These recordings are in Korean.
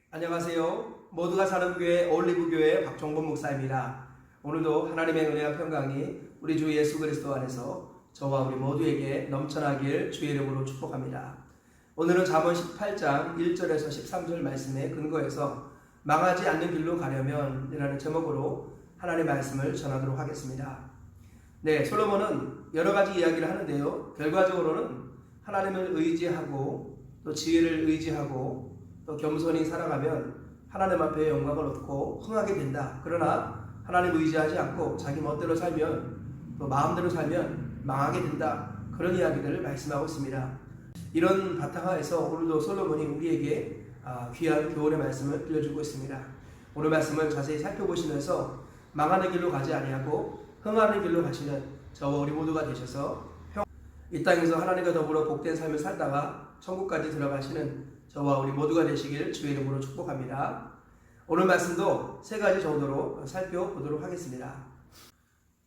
안녕하세요. 모두가 사는 교회 올리브교회 박종범 목사입니다. 오늘도 하나님의 은혜와 평강이 우리 주 예수 그리스도 안에서 저와 우리 모두에게 넘쳐나길 주의 이름으로 축복합니다. 오늘은 잠언 18장 1절에서 13절 말씀에 근거해서 망하지 않는 길로 가려면 이라는 제목으로 하나님의 말씀을 전하도록 하겠습니다. 네, 솔로몬은 여러 가지 이야기를 하는데요. 결과적으로는 하나님을 의지하고 또 지혜를 의지하고 또 겸손히 살아가면 하나님 앞에 영광을 얻고 흥하게 된다. 그러나 하나님 의지하지 않고 자기 멋대로 살면 또 마음대로 살면 망하게 된다. 그런 이야기들을 말씀하고 있습니다. 이런 바탕하에서 오늘도 솔로몬이 우리에게 귀한 교훈의 말씀을 들려주고 있습니다. 오늘 말씀을 자세히 살펴보시면서 망하는 길로 가지 아니하고 흥하는 길로 가시는 저와 우리 모두가 되셔서 이 땅에서 하나님과 더불어 복된 삶을 살다가 천국까지 들어가시는 저와 우리 모두가 되시길 주의 이름으로 축복합니다. 오늘 말씀도 세 가지 정도로 살펴보도록 하겠습니다.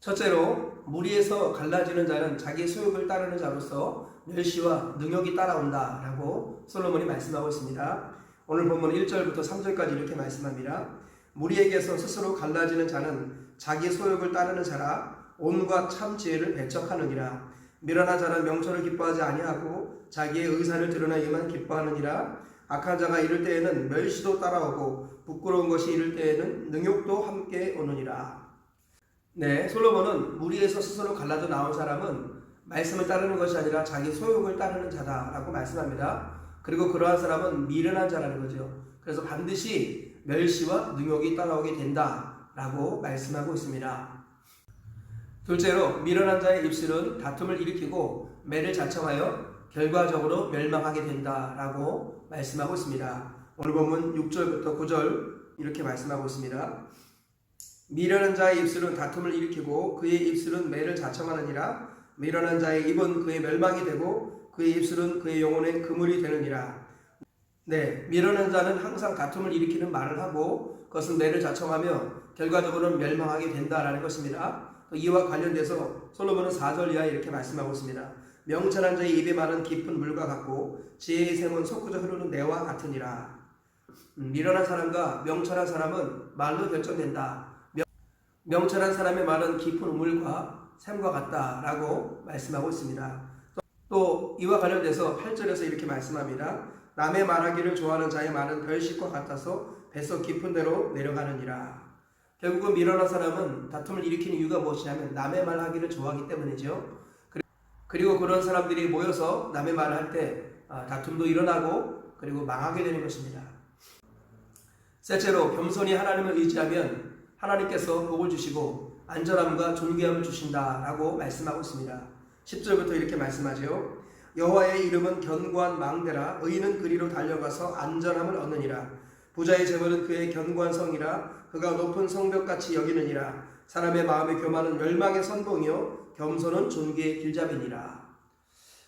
첫째로, 무리에서 갈라지는 자는 자기 소욕을 따르는 자로서 멸시와 능욕이 따라온다 라고 솔로몬이 말씀하고 있습니다. 오늘 본문 1절부터 3절까지 이렇게 말씀합니다. 무리에게서 스스로 갈라지는 자는 자기 소욕을 따르는 자라 온갖 참 지혜를 배척하느니라. 미련한 자는 명철을 기뻐하지 아니하고 자기의 의사를 드러내기만 기뻐하느니라. 악한 자가 이를 때에는 멸시도 따라오고 부끄러운 것이 이를 때에는 능욕도 함께 오느니라. 네, 솔로몬은 무리에서 스스로 갈라져 나온 사람은 말씀을 따르는 것이 아니라 자기 소욕을 따르는 자다라고 말씀합니다. 그리고 그러한 사람은 미련한 자라는 거죠. 그래서 반드시 멸시와 능욕이 따라오게 된다라고 말씀하고 있습니다. 둘째로, 미련한 자의 입술은 다툼을 일으키고 매를 자청하여 결과적으로 멸망하게 된다라고 말씀하고 있습니다. 오늘 본문 6절부터 9절 이렇게 말씀하고 있습니다. 미련한 자의 입술은 다툼을 일으키고 그의 입술은 매를 자청하느니라. 미련한 자의 입은 그의 멸망이 되고 그의 입술은 그의 영혼의 그물이 되느니라. 네, 미련한 자는 항상 다툼을 일으키는 말을 하고 그것은 매를 자청하며 결과적으로는 멸망하게 된다라는 것입니다. 이와 관련돼서 솔로몬은 4절 이하에 이렇게 말씀하고 있습니다. 명철한 자의 입에 많은 깊은 물과 같고 지혜의 샘은 솟구져 흐르는 내와 같으니라. 미련한 사람과 명철한 사람은 말로 결정된다. 명철한 사람의 말은 깊은 물과 샘과 같다라고 말씀하고 있습니다. 또 이와 관련돼서 8절에서 이렇게 말씀합니다. 남의 말하기를 좋아하는 자의 말은 별식과 같아서 뱃속 깊은 데로 내려가느니라. 결국은 미련한 사람은 다툼을 일으키는 이유가 무엇이냐면 남의 말하기를 좋아하기 때문이죠. 그리고 그런 사람들이 모여서 남의 말을 할 때 다툼도 일어나고 그리고 망하게 되는 것입니다. 셋째로, 겸손히 하나님을 의지하면 하나님께서 복을 주시고 안전함과 존귀함을 주신다라고 말씀하고 있습니다. 10절부터 이렇게 말씀하죠. 여호와의 이름은 견고한 망대라. 의인은 그리로 달려가서 안전함을 얻느니라. 부자의 재물은 그의 견고한 성이라. 그가 높은 성벽같이 여기느니라. 사람의 마음의 교만은 멸망의 선봉이요 겸손은 존귀의 길잡이니라.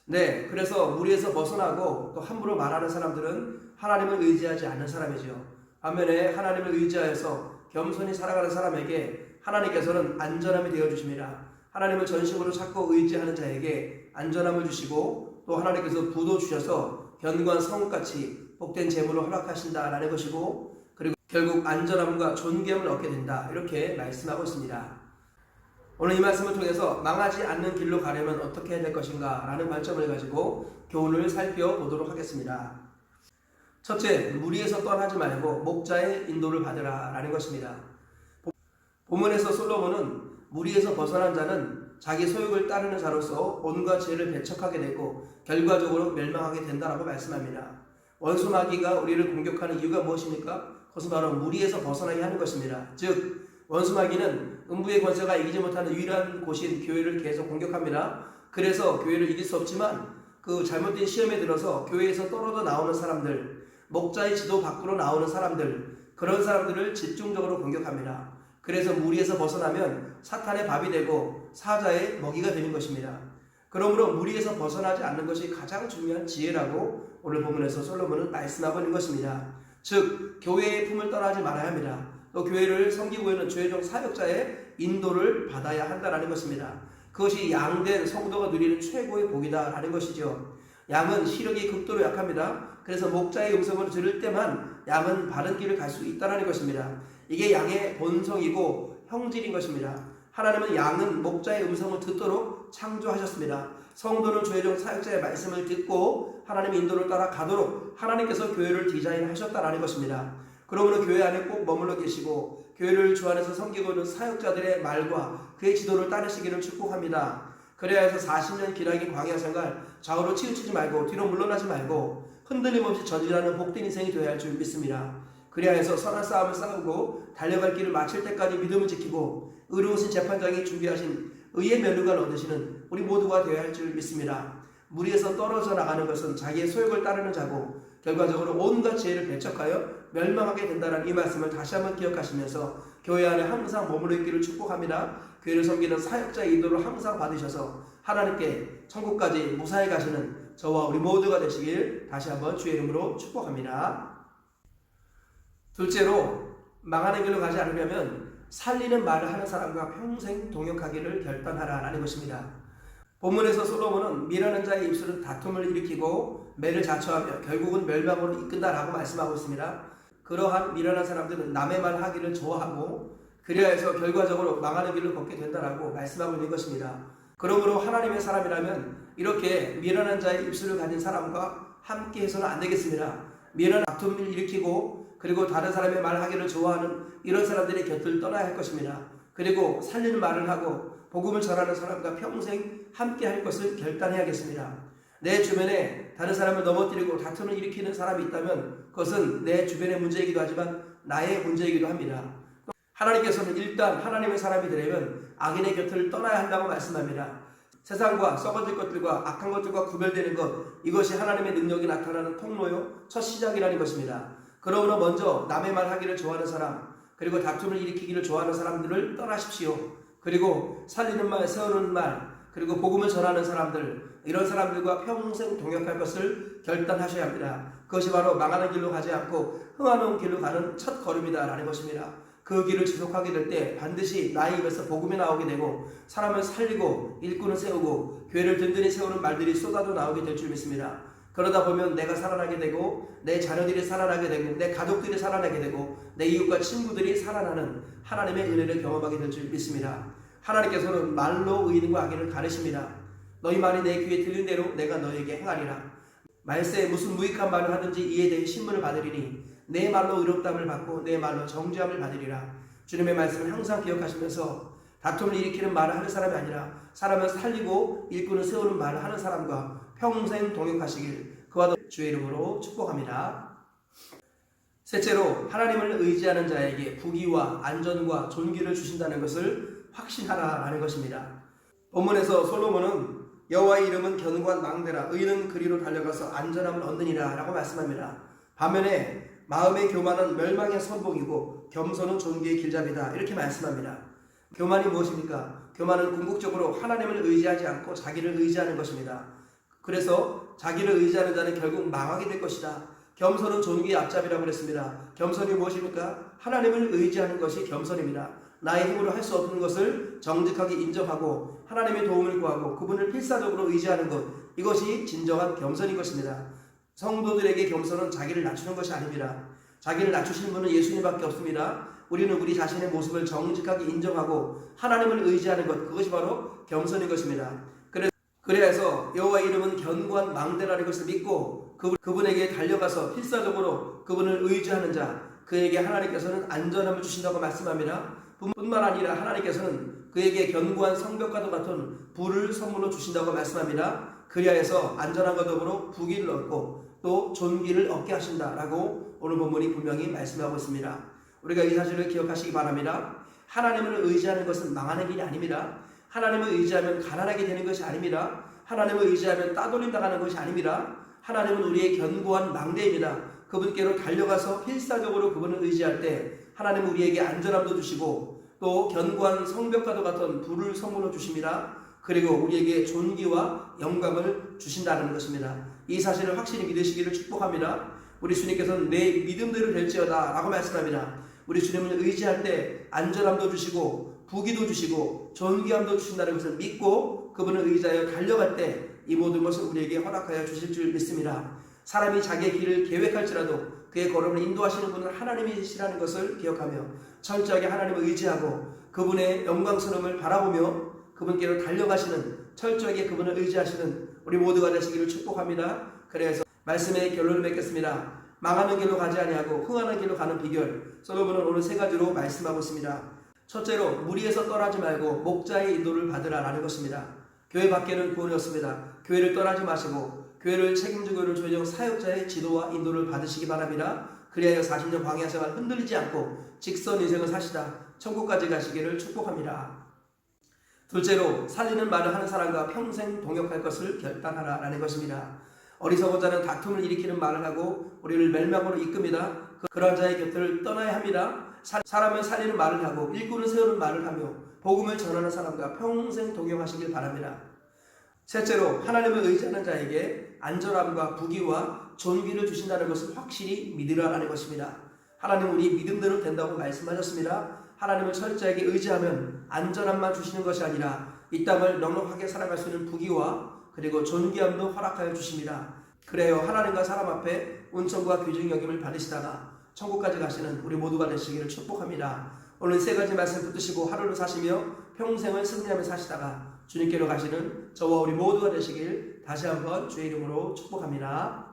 네, 그래서 무리에서 벗어나고 또 함부로 말하는 사람들은 하나님을 의지하지 않는 사람이죠. 반면에 하나님을 의지하여서 겸손히 살아가는 사람에게 하나님께서는 안전함이 되어주십니다. 하나님을 전심으로 찾고 의지하는 자에게 안전함을 주시고 또 하나님께서 부도 주셔서 견고한 성같이 복된 재물을 허락하신다라는 것이고 그리고 결국 안전함과 존귀함을 얻게 된다 이렇게 말씀하고 있습니다. 오늘 이 말씀을 통해서 망하지 않는 길로 가려면 어떻게 해야 될 것인가 라는 관점을 가지고 교훈을 살펴보도록 하겠습니다. 첫째, 무리에서 떠나지 말고 목자의 인도를 받으라 라는 것입니다. 본문에서 솔로몬은 무리에서 벗어난 자는 자기 소욕을 따르는 자로서 온갖 죄를 배척하게 되고 결과적으로 멸망하게 된다라고 말씀합니다. 원수 마귀가 우리를 공격하는 이유가 무엇입니까? 그것은 바로 무리에서 벗어나게 하는 것입니다. 즉 원수 마귀는 음부의 권세가 이기지 못하는 유일한 곳인 교회를 계속 공격합니다. 그래서 교회를 이길 수 없지만 그 잘못된 시험에 들어서 교회에서 떨어져 나오는 사람들, 목자의 지도 밖으로 나오는 사람들, 그런 사람들을 집중적으로 공격합니다. 그래서 무리에서 벗어나면 사탄의 밥이 되고 사자의 먹이가 되는 것입니다. 그러므로 무리에서 벗어나지 않는 것이 가장 중요한 지혜라고 오늘 본문에서 솔로몬은 말씀하고 있는 것입니다. 즉 교회의 품을 떠나지 말아야 합니다. 또 교회를 섬기고 있는 죄종 사역자의 인도를 받아야 한다는 것입니다. 그것이 양된 성도가 누리는 최고의 복이다라는 것이죠. 양은 시력이 극도로 약합니다. 그래서 목자의 음성을 들을 때만 양은 바른 길을 갈 수 있다는 것입니다. 이게 양의 본성이고 형질인 것입니다. 하나님은 양은 목자의 음성을 듣도록 창조하셨습니다. 성도는 주의 사역자의 말씀을 듣고 하나님의 인도를 따라 가도록 하나님께서 교회를 디자인하셨다는 것입니다. 그러므로 교회 안에 꼭 머물러 계시고 교회를 주 안에서 섬기고 있는 사역자들의 말과 그의 지도를 따르시기를 축복합니다. 그래야 해서 40년 기나긴 광야 생활 좌우로 치우치지 말고 뒤로 물러나지 말고 흔들림 없이 전진하는 복된 인생이 되어야 할 줄 믿습니다. 그래야 해서 선한 싸움을 싸우고 달려갈 길을 마칠 때까지 믿음을 지키고 의로우신 재판장이 준비하신 의의 면류관 얻으시는 우리 모두가 되어야 할 줄 믿습니다. 무리에서 떨어져 나가는 것은 자기의 소욕을 따르는 자고 결과적으로 온갖 지혜를 배척하여 멸망하게 된다는 이 말씀을 다시 한번 기억하시면서 교회 안에 항상 머물러 있기를 축복합니다. 교회를 섬기는 사역자의 인도를 항상 받으셔서 하나님께 천국까지 무사히 가시는 저와 우리 모두가 되시길 다시 한번 주의 이름으로 축복합니다. 둘째로, 망하는 길로 가지 않으려면 살리는 말을 하는 사람과 평생 동역하기를 결단하라는 것입니다. 본문에서 솔로몬은 미련한 자의 입술은 다툼을 일으키고 매를 자초하며 결국은 멸망으로 이끈다라고 말씀하고 있습니다. 그러한 미련한 사람들은 남의 말 하기를 좋아하고 그래야 해서 결과적으로 망하는 길을 걷게 된다라고 말씀하고 있는 것입니다. 그러므로 하나님의 사람이라면 이렇게 미련한 자의 입술을 가진 사람과 함께 해서는 안 되겠습니다. 미련한 다툼을 일으키고 그리고 다른 사람의 말 하기를 좋아하는 이런 사람들의 곁을 떠나야 할 것입니다. 그리고 살리는 말을 하고 복음을 전하는 사람과 평생 함께 할 것을 결단해야겠습니다. 내 주변에 다른 사람을 넘어뜨리고 다툼을 일으키는 사람이 있다면 그것은 내 주변의 문제이기도 하지만 나의 문제이기도 합니다. 하나님께서는 일단 하나님의 사람이 되려면 악인의 곁을 떠나야 한다고 말씀합니다. 세상과 썩어질 것들과 악한 것들과 구별되는 것, 이것이 하나님의 능력이 나타나는 통로요 첫 시작이라는 것입니다. 그러므로 먼저 남의 말 하기를 좋아하는 사람, 그리고 다툼을 일으키기를 좋아하는 사람들을 떠나십시오. 그리고 살리는 말, 세우는 말, 그리고 복음을 전하는 사람들, 이런 사람들과 평생 동역할 것을 결단하셔야 합니다. 그것이 바로 망하는 길로 가지 않고 흥하는 길로 가는 첫 걸음이다라는 것입니다. 그 길을 지속하게 될 때 반드시 나의 입에서 복음이 나오게 되고 사람을 살리고 일꾼을 세우고 교회를 든든히 세우는 말들이 쏟아져 나오게 될 줄 믿습니다. 그러다 보면 내가 살아나게 되고 내 자녀들이 살아나게 되고 내 가족들이 살아나게 되고 내 이웃과 친구들이 살아나는 하나님의 은혜를 경험하게 될 줄 믿습니다. 하나님께서는 말로 의인과 악인을 가르십니다. 너희 말이 내 귀에 들린 대로 내가 너에게 행하리라. 말세에 무슨 무익한 말을 하든지 이에 대해 신문을 받으리니 내 말로 의롭다함을 받고 내 말로 정죄함을 받으리라. 주님의 말씀을 항상 기억하시면서 다툼을 일으키는 말을 하는 사람이 아니라 사람을 살리고 일꾼을 세우는 말을 하는 사람과 평생 동역하시길 그와 주의 이름으로 축복합니다. 셋째로, 하나님을 의지하는 자에게 부귀와 안전과 존귀를 주신다는 것을 확신하라라는 것입니다. 본문에서 솔로몬은 여호와의 이름은 견고한 망대라 의인은 그리로 달려가서 안전함을 얻느니라 라고 말씀합니다. 반면에 마음의 교만은 멸망의 선봉이고 겸손은 존귀의 길잡이다 이렇게 말씀합니다. 교만이 무엇입니까? 교만은 궁극적으로 하나님을 의지하지 않고 자기를 의지하는 것입니다. 그래서 자기를 의지하는 자는 결국 망하게 될 것이다. 겸손은 존귀의 앞잡이라고 그랬습니다. 겸손이 무엇입니까? 하나님을 의지하는 것이 겸손입니다. 나의 힘으로 할 수 없는 것을 정직하게 인정하고 하나님의 도움을 구하고 그분을 필사적으로 의지하는 것, 이것이 진정한 겸손인 것입니다. 성도들에게 겸손은 자기를 낮추는 것이 아닙니다. 자기를 낮추시는 분은 예수님밖에 없습니다. 우리는 우리 자신의 모습을 정직하게 인정하고 하나님을 의지하는 것, 그것이 바로 겸손인 것입니다. 그래야 해서 여호와의 이름은 견고한 망대라는 것을 믿고 그분에게 달려가서 필사적으로 그분을 의지하는 자, 그에게 하나님께서는 안전함을 주신다고 말씀합니다. 뿐만 아니라 하나님께서는 그에게 견고한 성벽과도 같은 부를 선물로 주신다고 말씀합니다. 그리하여서 안전함과 더불어 부귀를 얻고 또 존귀를 얻게 하신다라고 오늘 본문이 분명히 말씀하고 있습니다. 우리가 이 사실을 기억하시기 바랍니다. 하나님을 의지하는 것은 망하는 길이 아닙니다. 하나님을 의지하면 가난하게 되는 것이 아닙니다. 하나님을 의지하면 따돌림 당하는 것이 아닙니다. 하나님은 우리의 견고한 망대입니다. 그분께로 달려가서 필사적으로 그분을 의지할 때 하나님은 우리에게 안전함도 주시고 또 견고한 성벽과도 같은 부를 선물로 주십니다. 그리고 우리에게 존귀와 영광을 주신다는 것입니다. 이 사실을 확실히 믿으시기를 축복합니다. 우리 주님께서는 내 믿음대로 될지어다 라고 말씀합니다. 우리 주님을 의지할 때 안전함도 주시고 부귀도 주시고 존귀함도 주신다는 것을 믿고 그분을 의지하여 달려갈 때 이 모든 것을 우리에게 허락하여 주실 줄 믿습니다. 사람이 자기의 길을 계획할지라도 그의 걸음을 인도하시는 분은 하나님이시라는 것을 기억하며 철저하게 하나님을 의지하고 그분의 영광스러움을 바라보며 그분께로 달려가시는, 철저하게 그분을 의지하시는 우리 모두가 되시기를 축복합니다. 그래서 말씀의 결론을 맺겠습니다. 망하는 길로 가지 아니하고 흥하는 길로 가는 비결, 솔로몬은 오늘 세 가지로 말씀하고 있습니다. 첫째로 무리에서 떠나지 말고 목자의 인도를 받으라 라는 것입니다. 교회 밖에는 구원이 없습니다. 교회를 떠나지 마시고 교회를 책임지고 있는 조정 사역자의 지도와 인도를 받으시기 바랍니다. 그리하여 40년 광야 생활 흔들리지 않고 직선 인생을 사시다 천국까지 가시기를 축복합니다. 둘째로 살리는 말을 하는 사람과 평생 동역할 것을 결단하라 라는 것입니다. 어리석은 자는 다툼을 일으키는 말을 하고 우리를 멸망으로 이끕니다. 그러한 자의 곁을 떠나야 합니다. 사람을 살리는 말을 하고 일꾼을 세우는 말을 하며 복음을 전하는 사람과 평생 동역하시길 바랍니다. 셋째로 하나님을 의지하는 자에게 안전함과 부귀와 존귀를 주신다는 것을 확실히 믿으라라는 것입니다. 하나님은 우리 믿음대로 된다고 말씀하셨습니다. 하나님을 철저하게 의지하면 안전함만 주시는 것이 아니라 이 땅을 넉넉하게 살아갈 수 있는 부귀와 그리고 존귀함도 허락하여 주십니다. 그래요, 하나님과 사람 앞에 은총과 귀중 여김을 받으시다가 천국까지 가시는 우리 모두가 되시기를 축복합니다. 오늘 세 가지 말씀 붙드시고 하루를 사시며 평생을 승리하며 사시다가 주님께로 가시는 저와 우리 모두가 되시길 다시 한번 주의 이름으로 축복합니다.